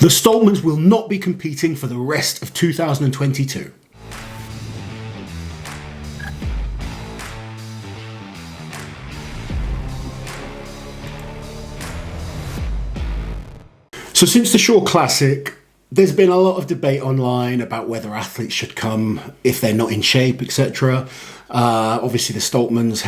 The Stoltmans will not be competing for the rest of 2022. So since the Shore Classic, there's been a lot of debate online about whether athletes should come if they're not in shape, etc. Obviously the Stoltmans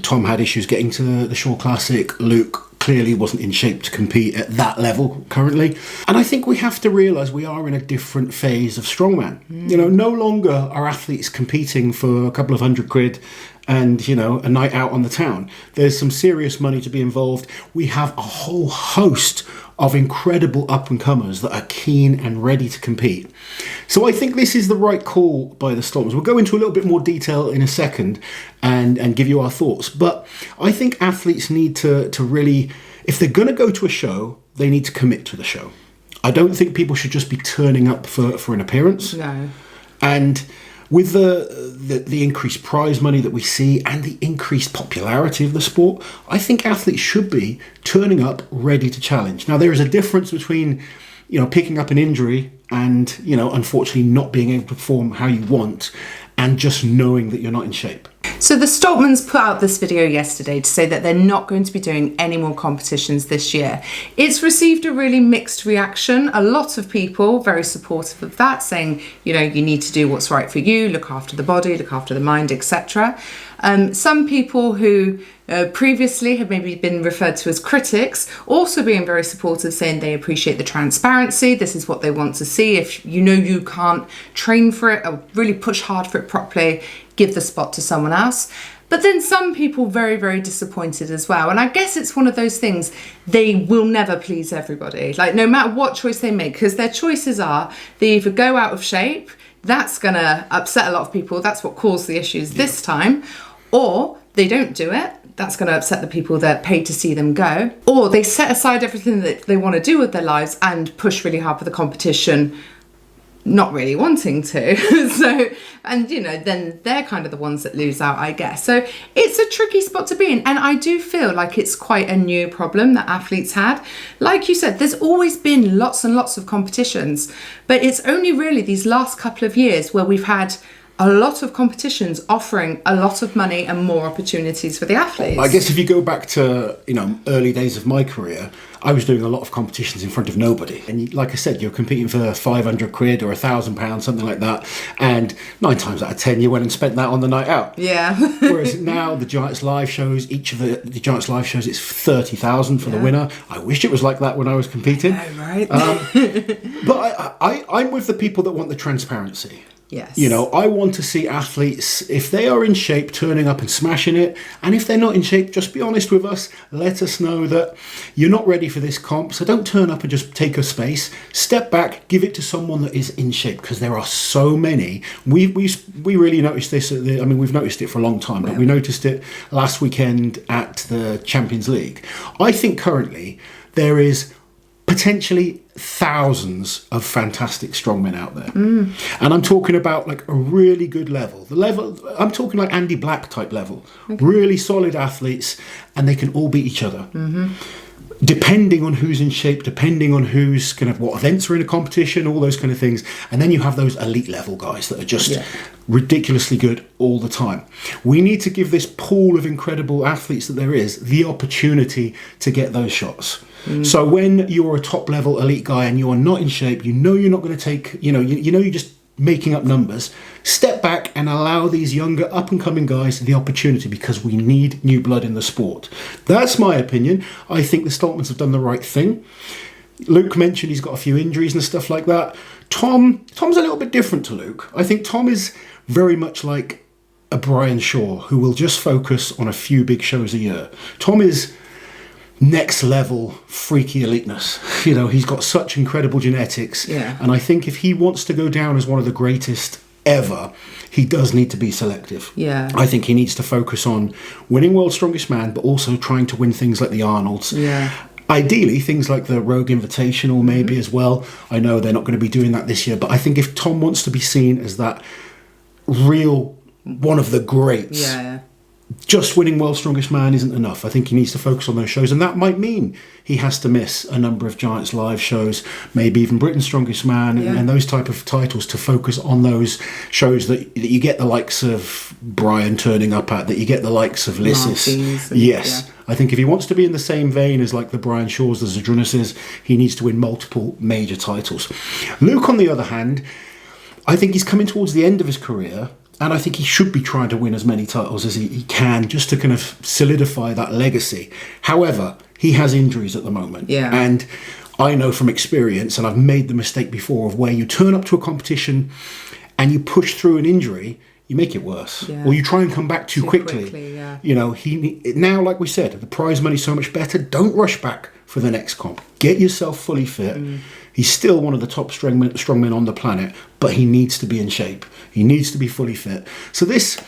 Tom had issues getting to the Shore Classic. Luke clearly wasn't in shape to compete at that level currently. And I think we have to realise we are in a different phase of strongman. You know, no longer are athletes competing for a couple of £100 and, you know, a night out on the town. There's some serious money to be involved. We have a whole host of incredible up-and-comers that are keen and ready to compete. So I think this is the right call by the Stoltmans. We'll go into a little bit more detail in a second and give you our thoughts. But I think athletes need to really, if they're going to go to a show, they need to commit to the show. I don't think people should just be turning up for an appearance. No. And with the increased prize money that we see and the increased popularity of the sport, I think athletes should be turning up ready to challenge. Now, there is a difference between, you know, picking up an injury and, you know, unfortunately not being able to perform how you want and just knowing that you're not in shape. So the Stoltmans put out this video yesterday to say that they're not going to be doing any more competitions this year. It's received a really mixed reaction. A lot of people very supportive of that, saying, you know, you need to do what's right for you, look after the body, look after the mind, etc. Some people who previously have maybe been referred to as critics also being very supportive, saying they appreciate the transparency. This is what they want to see. If you know you can't train for it or really push hard for it properly, give the spot to someone else. But then some people very, very disappointed as well. And I guess it's one of those things, they will never please everybody. Like, no matter what choice they make, because their choices are, they either go out of shape, that's going to upset a lot of people, that's what caused the issues this time, or they don't do it, that's going to upset the people that pay to see them go, or they set aside everything that they want to do with their lives and push really hard for the competition, not really wanting to. So, and you know, then they're kind of the ones that lose out, I guess. So it's a tricky spot to be in. And I do feel like it's quite a new problem that athletes had. Like you said, there's always been lots and lots of competitions, but it's only really these last couple of years where we've had a lot of competitions offering a lot of money and more opportunities for the athletes. I guess if you go back to, you know, early days of my career, I was doing a lot of competitions in front of nobody. And like I said, you're competing for £500 or £1,000, something like that. And 9 times out of 10, you went and spent that on the night out. Yeah. Whereas now the Giants Live shows, each of the Giants Live shows, it's 30,000 for the winner. I wish it was like that when I was competing. I know, right? But I'm with the people that want the transparency. Yes. You know, I want to see athletes, if they are in shape, turning up and smashing it. And if they're not in shape, just be honest with us. Let us know that you're not ready for this comp. So don't turn up and just take a space. Step back, give it to someone that is in shape, because there are so many. We really noticed this. We've noticed it for a long time, but we noticed it last weekend at the Champions League. I think currently there is potentially thousands of fantastic strongmen out there. And I'm talking about like a really good level. I'm talking like Andy Black type level. Okay. Really solid athletes, and they can all beat each other. Depending on who's in shape, depending on who's kind of what events are in a competition, all those kind of things. And then you have those elite level guys that are just ridiculously good all the time. We need to give this pool of incredible athletes that there is the opportunity to get those shots. So when you're a top level elite guy and you're not in shape, you know you're not going to take, you know you're just making up numbers. Step back and allow these younger up and coming guys the opportunity, because we need new blood in the sport. That's my opinion. I think the Stoltmans have done the right thing. Luke mentioned he's got a few injuries and stuff like that. Tom's a little bit different to Luke. I think Tom is very much like a Brian Shaw, who will just focus on a few big shows a year. Tom is next level freaky eliteness. You know, he's got such incredible genetics. And I think if he wants to go down as one of the greatest ever, he does need to be selective. I think he needs to focus on winning World's Strongest Man, but also trying to win things like the Arnolds. Ideally, things like the Rogue Invitational maybe as well. I know they're not going to be doing that this year, but I think if Tom wants to be seen as that real one of the greats, just winning World's Strongest Man isn't enough. I think he needs to focus on those shows, and that might mean he has to miss a number of Giants Live shows, maybe even Britain's Strongest Man, and those type of titles, to focus on those shows that you get the likes of Brian turning up at, that you get the likes of Lissis. Yes. Yeah. I think if he wants to be in the same vein as like the Brian Shaws, the Zadrunases, he needs to win multiple major titles. Luke, on the other hand, I think he's coming towards the end of his career, and I think he should be trying to win as many titles as he can, just to kind of solidify that legacy. However, he has injuries at the moment. Yeah. And I know from experience, and I've made the mistake before, of where you turn up to a competition and you push through an injury, you make it worse. Yeah. Or you try and come back too quickly. Yeah. You know, now, like we said, the prize money's so much better. Don't rush back for the next comp. Get yourself fully fit. He's still one of the top strongmen on the planet, but he needs to be in shape. He needs to be fully fit. So this,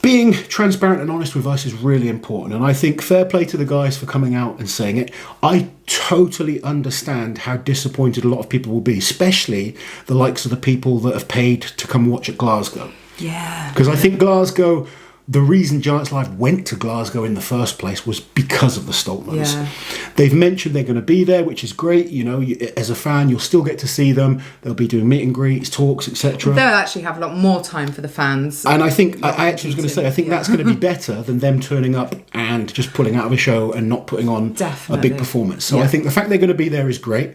being transparent and honest with us, is really important. And I think fair play to the guys for coming out and saying it. I totally understand how disappointed a lot of people will be, especially the likes of the people that have paid to come watch at Glasgow. Yeah. Because I think Glasgow, the reason Giants Live went to Glasgow in the first place was because of the Stoltmans. Yeah. They've mentioned they're going to be there, which is great. You know, as a fan, you'll still get to see them. They'll be doing meet and greets, talks, etc. They'll actually have a lot more time for the fans. And I think, I actually was going to say, I think that's going to be better than them turning up and just pulling out of a show and not putting on a big performance. So I think the fact they're going to be there is great.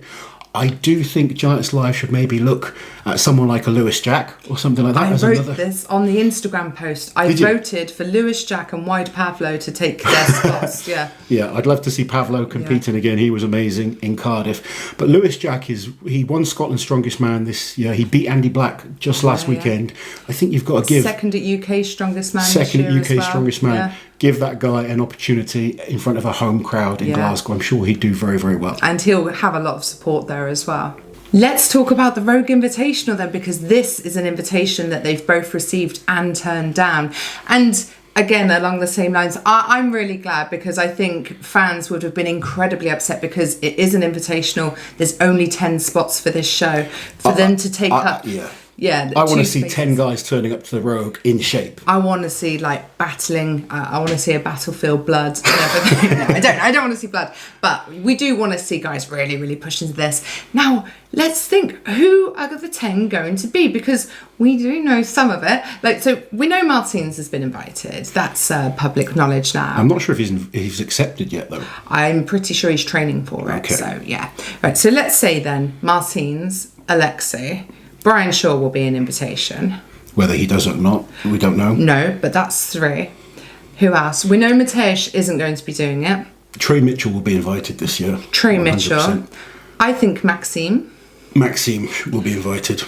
I do think Giants Live should maybe look at someone like a Lewis Jack or something like that. I wrote this on the Instagram post. I voted for Lewis Jack and Wide Pavlo to take their spots. Yeah, I'd love to see Pavlo competing again. He was amazing in Cardiff. But Lewis Jack, he won Scotland's Strongest Man this year. He beat Andy Black just last weekend. I think you've got to give... Second at UK Strongest Man Second at UK Strongest Man. Yeah. Give that guy an opportunity in front of a home crowd in Glasgow. I'm sure he'd do very, very well. And he'll have a lot of support there as well. Let's talk about the Rogue Invitational then, because this is an invitation that they've both received and turned down. And again, along the same lines, I'm really glad, because I think fans would have been incredibly upset, because it is an invitational. There's only 10 spots for this show. For them to take up... Yeah, I want to see 10 guys turning up to the Rogue in shape. I want to see like battling. I want to see a battlefield blood and everything. No, I don't want to see blood, but we do want to see guys really, really push into this. Now, let's think, who are the 10 going to be? Because we do know some of it. Like, so we know Martins has been invited. That's public knowledge now. I'm not sure if he's accepted yet, though. I'm pretty sure he's training for it. Okay. So yeah, right. So let's say then Martins, Alexei. Brian Shaw will be an invitation. Whether he does or not, we don't know. No, but that's 3. Who else? We know Mateusz isn't going to be doing it. Trey Mitchell will be invited this year. Trey 100%. Mitchell. I think Maxime will be invited.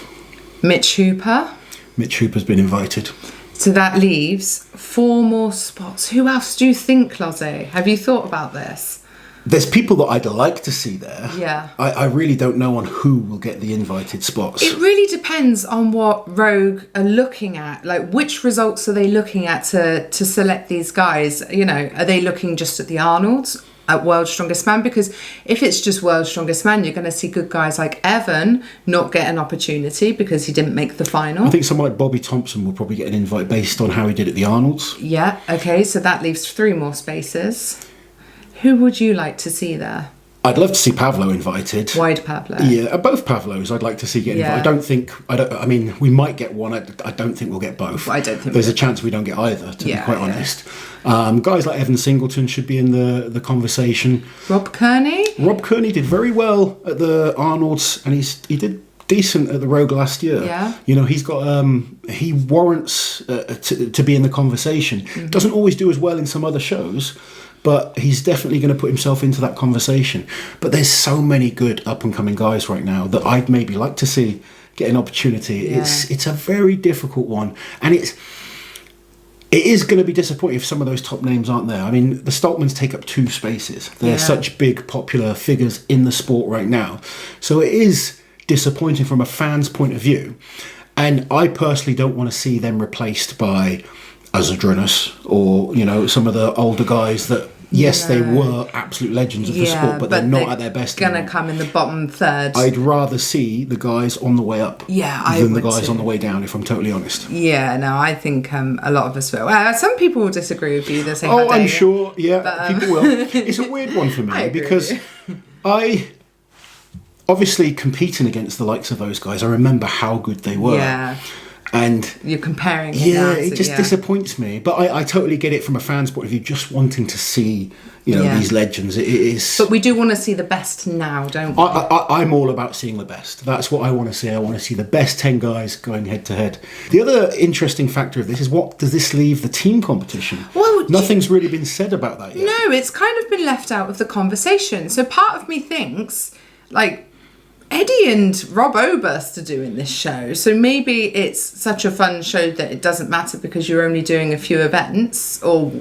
Mitch Hooper. Mitch Hooper's been invited. So that leaves 4 more spots. Who else do you think, Lozzie? Have you thought about this? There's people that I'd like to see there. Yeah. I really don't know on who will get the invited spots. It really depends on what Rogue are looking at. Like, which results are they looking at to select these guys? You know, are they looking just at the Arnolds, at World's Strongest Man? Because if it's just World's Strongest Man, you're going to see good guys like Evan not get an opportunity because he didn't make the final. I think someone like Bobby Thompson will probably get an invite based on how he did at the Arnolds. Yeah, okay, so that leaves 3 more spaces. Who would you like to see there? I'd love to see Pavlo invited. Wide Pavlo. Yeah, both Pavlos I'd like to see get invited. I mean, we might get one. I don't think we'll get both. I don't think there's a chance we don't get either, to be quite honest. Guys like Evan Singleton should be in the conversation. Rob Kearney did very well at the Arnolds, and he did decent at the Rogue last year. Yeah. You know, he's got he warrants to be in the conversation. Mm-hmm. Doesn't always do as well in some other shows, but he's definitely going to put himself into that conversation. But there's so many good up-and-coming guys right now that I'd maybe like to see get an opportunity. Yeah. It's a very difficult one. And it is going to be disappointing if some of those top names aren't there. I mean, the Stoltmans take up 2 spaces. They're such big, popular figures in the sport right now. So it is disappointing from a fan's point of view. And I personally don't want to see them replaced by Zadrunas or, you know, some of the older guys that Yes, they were absolute legends of the sport, but they're not at their best. Going to come in the bottom third. I'd rather see the guys on the way up than the guys on the way down, if I'm totally honest. Yeah, no, I think a lot of us will. Some people will disagree with you. They'll say, I'm sure, people will. It's a weird one for me because I... Obviously, competing against the likes of those guys, I remember how good they were. Yeah. And you're comparing. It just disappoints me. But I totally get it from a fan's point of view, just wanting to see, these legends. It is. But we do want to see the best now, don't we? I'm all about seeing the best. That's what I want to see. I want to see the best 10 guys going head to head. The other interesting factor of this is, what does this leave the team competition? Well, nothing's really been said about that yet. No, it's kind of been left out of the conversation. So part of me thinks, Eddie and Rob Oberst are doing this show, so maybe it's such a fun show that it doesn't matter because you're only doing a few events, or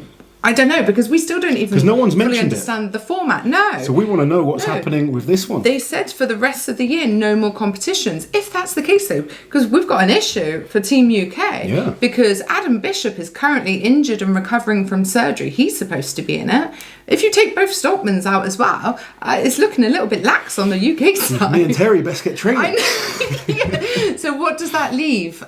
I don't know, because we still don't even because no one's fully mentioned understand the format. No. So we want to know what's happening with this one. They said for the rest of the year, no more competitions. If that's the case, though, because we've got an issue for Team UK. Yeah. Because Adam Bishop is currently injured and recovering from surgery. He's supposed to be in it. If you take both Stoltmans out as well, it's looking a little bit lax on the UK side. Me and Terry best get training. I know. Yeah. So what does that leave?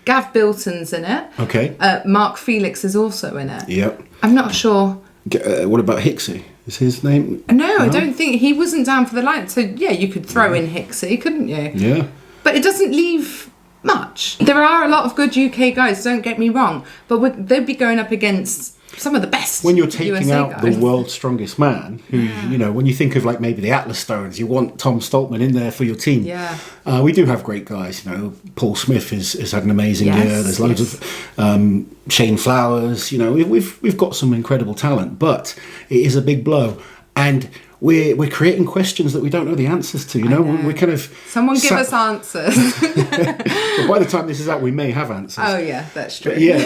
Gav Bilton's in it. Okay. Mark Felix is also in it. Yep. I'm not sure. What about Hicksy? Is his name? No, I don't think he wasn't down for the line. So yeah, you could throw in Hicksy, couldn't you? Yeah. But it doesn't leave much. There are a lot of good UK guys, don't get me wrong, but they'd be going up against some of the best. When you're taking USA out guys. the world's strongest man, who, when you think of maybe the Atlas Stones, you want Tom Stoltman in there for your team. Yeah. We do have great guys. Paul Smith has had an amazing year. There's loads of Shane Flowers. We've got some incredible talent, but it is a big blow, and we're creating questions that we don't know the answers to. We're kind of give us answers. But by the time this is out, we may have answers. Oh yeah, that's true. But yeah.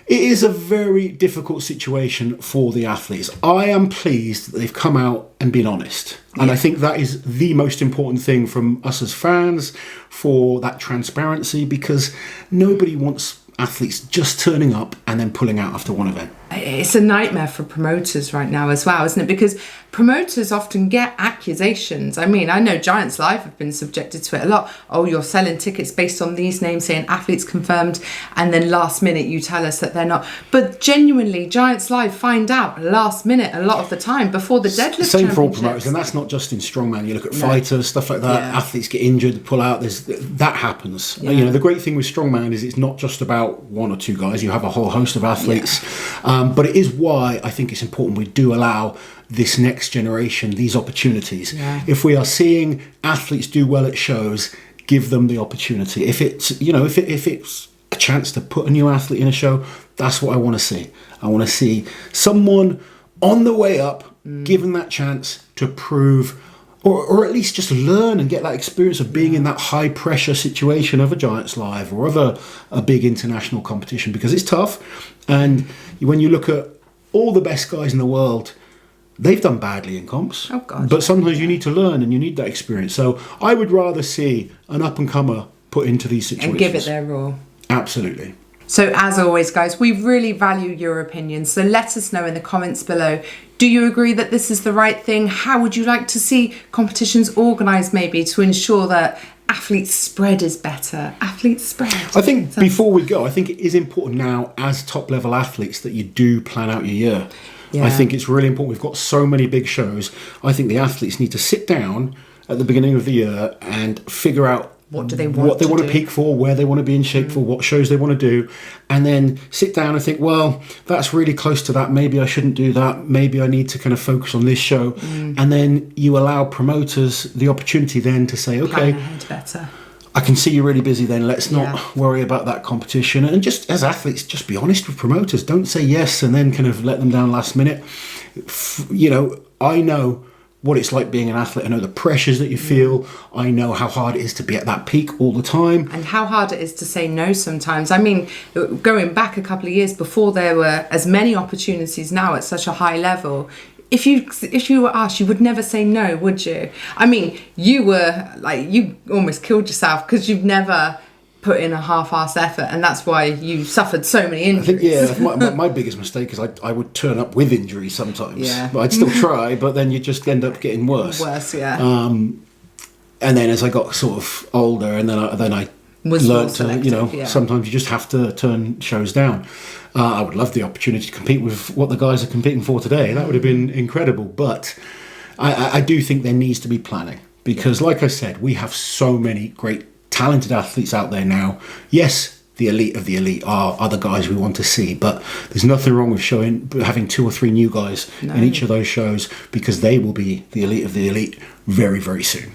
It is a very difficult situation for the athletes. I am pleased that they've come out and been honest. And I think that is the most important thing from us as fans, for that transparency, because nobody wants athletes just turning up and then pulling out after one event. It's a nightmare for promoters right now as well, isn't it? Because promoters often get accusations. I mean, I know Giants Live have been subjected to it a lot. Oh, you're selling tickets based on these names, saying athletes confirmed, and then last minute you tell us that they're not. But genuinely, Giants Live find out last minute a lot of the time before the deadlift. Same for all promoters, and that's not just in strongman. You look at fighters, stuff like that. Athletes get injured, pull out. That happens. The great thing with strongman is it's not just about one or two guys. You have a whole host of athletes. But it is why I think it's important we do allow this next generation these opportunities. Yeah. If we are seeing athletes do well at shows, give them the opportunity. If it's if it's a chance to put a new athlete in a show, that's what I want to see. I want to see someone on the way up given that chance to prove, or at least just learn and get that experience of being in that high pressure situation of a Giants Live or of a big international competition, because it's tough. And when you look at all the best guys in the world, they've done badly in comps. Oh God, but sometimes you need to learn and you need that experience. So I would rather see an up and comer put into these situations. And give it their all. Absolutely. So as always, guys, we really value your opinions. So let us know in the comments below. Do you agree that this is the right thing? How would you like to see competitions organised, maybe, to ensure that athlete spread is better? Athlete spread. I think before we go, I think it is important now as top level athletes that you do plan out your year. Yeah. I think it's really important. We've got so many big shows. I think the athletes need to sit down at the beginning of the year and figure out what they want to peak for, where they want to be in shape for, what shows they want to do, and then sit down and think, well, that's really close to that. Maybe I shouldn't do that. Maybe I need to kind of focus on this show. And then you allow promoters the opportunity then to say, okay, better. I can see you're really busy then. Let's not worry about that competition. And just as athletes, just be honest with promoters. Don't say yes and then kind of let them down last minute. I know what it's like being an athlete. I know the pressures that you feel. I know how hard it is to be at that peak all the time. And how hard it is to say no sometimes. I mean, going back a couple of years before there were as many opportunities now at such a high level, if you were asked, you would never say no, would you? I mean, you almost killed yourself because you've never put in a half-assed effort, and that's why you suffered so many injuries. I think, my biggest mistake is I would turn up with injuries sometimes. Yeah. But I'd still try, but then you just end up getting worse. Yeah. And then as I got sort of older, and then I Was more learned to, selective, sometimes you just have to turn shows down. I would love the opportunity to compete with what the guys are competing for today. That would have been incredible. But I do think there needs to be planning, because like I said, we have so many great talented athletes out there now. Yes, the elite of the elite are the guys we want to see, but there's nothing wrong with having 2 or 3 new guys in each of those shows, because they will be the elite of the elite very, very soon.